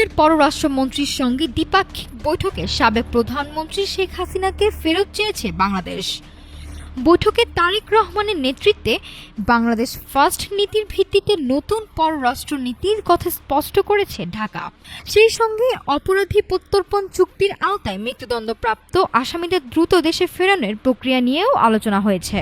ভারতের পররাষ্ট্রমন্ত্রীর সঙ্গে দ্বিপাক্ষিক বৈঠকে সাবেক প্রধানমন্ত্রী শেখ হাসিনাকে ফেরত চেয়েছে বাংলাদেশ। বৈঠকে তারেক রহমানের নেতৃত্বে বাংলাদেশ ফার্স্ট নীতির ভিত্তিতে নতুন পররাষ্ট্র নীতির কথা স্পষ্ট করেছে ঢাকা। সেই সঙ্গে অপরাধী প্রত্যর্পণ চুক্তির আওতায় মৃত্যুদণ্ডপ্রাপ্ত আসামিদের দ্রুত দেশে ফেরানোর প্রক্রিয়া নিয়েও আলোচনা হয়েছে।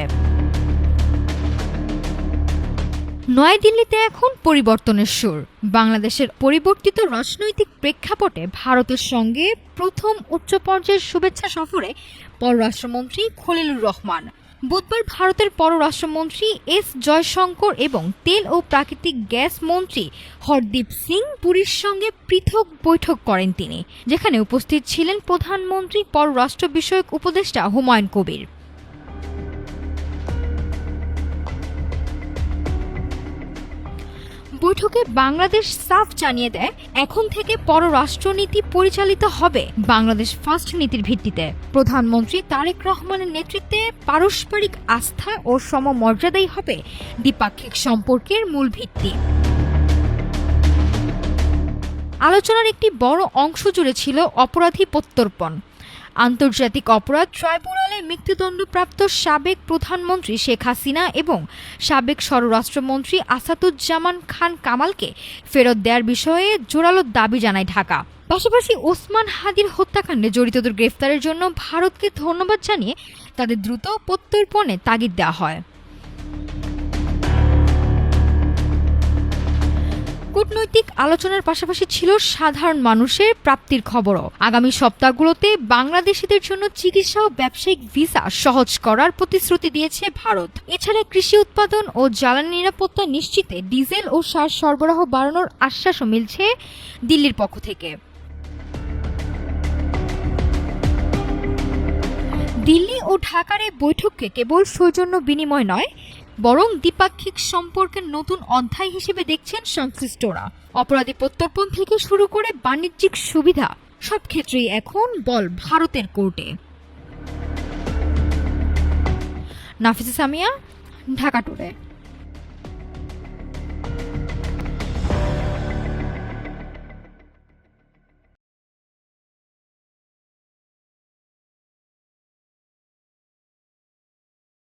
নয়াদিল্লিতে এখন পরিবর্তনের সুর। বাংলাদেশের পরিবর্তিত রাজনৈতিক প্রেক্ষাপটে ভারতের সঙ্গে প্রথম উচ্চ পর্যায়ের শুভেচ্ছা সফরে পররাষ্ট্রমন্ত্রী খলিলুর রহমান। বুধবার ভারতের পররাষ্ট্রমন্ত্রী এস জয়শঙ্কর এবং তেল ও প্রাকৃতিক গ্যাস মন্ত্রী হরদীপ সিং পুরীর সঙ্গে পৃথক বৈঠক করেন তিনি, যেখানে উপস্থিত ছিলেন প্রধানমন্ত্রী পররাষ্ট্র বিষয়ক উপদেষ্টা হুমায়ুন কবির। বৈঠকে বাংলাদেশ সাফ জানিয়ে দেয়, এখন থেকে পররাষ্ট্রনীতি পরিচালিত হবে বাংলাদেশ ফার্স্ট নীতির ভিত্তিতে। প্রধানমন্ত্রী তারেক রহমানের নেতৃত্বে পারস্পরিক আস্থা ও সমমর্যাদাই হবে দ্বিপাক্ষিক সম্পর্কের মূল ভিত্তি। আলোচনার একটি বড় অংশ জুড়ে ছিল অপরাধী প্রত্যর্পণ। আন্তর্জাতিক অপরাধ ট্রাইব্যুনালে মৃত্যুদণ্ডপ্রাপ্ত সাবেক প্রধানমন্ত্রী শেখ হাসিনা এবং সাবেক স্বরাষ্ট্রমন্ত্রী আসাদুজ্জামান খান কামালকে ফেরত দেওয়ার বিষয়ে জোরালো দাবি জানায় ঢাকা। পাশাপাশি ওসমান হাদির হত্যাকাণ্ডে জড়িতদের গ্রেফতারের জন্য ভারতকে ধন্যবাদ জানিয়ে তাদের দ্রুত প্রত্যর্পণে তাগিদ দেওয়া হয়। কূটনৈতিক আলোচনার পাশাপাশি ছিল সাধারণ মানুষের প্রাপ্তির খবরও। আগামী সপ্তাহগুলোতে বাংলাদেশিদের জন্য চিকিৎসা ও ব্যবসায়িক ভিসা সহজ করার প্রতিশ্রুতি দিয়েছে ভারত। এছাড়া কৃষি উৎপাদন ও জ্বালানি নিরাপত্তা নিশ্চিতে ডিজেল ও সার সরবরাহ বাড়ানোর আশ্বাসও মিলছে দিল্লির পক্ষ থেকে। দিল্লি ও ঢাকার এই বৈঠককে কেবল সৌজন্য বিনিময় নয়, বরং দ্বিপাক্ষিক সম্পর্কের নতুন অধ্যায় হিসেবে দেখছেন সংশ্লিষ্টরা। অপরাধী প্রত্যর্পণ থেকে শুরু করে বাণিজ্যিক সুবিধা, সব ক্ষেত্রেই এখন বল ভারতের কোর্টে। নাফিসা সামিয়া, ঢাকা টুডে।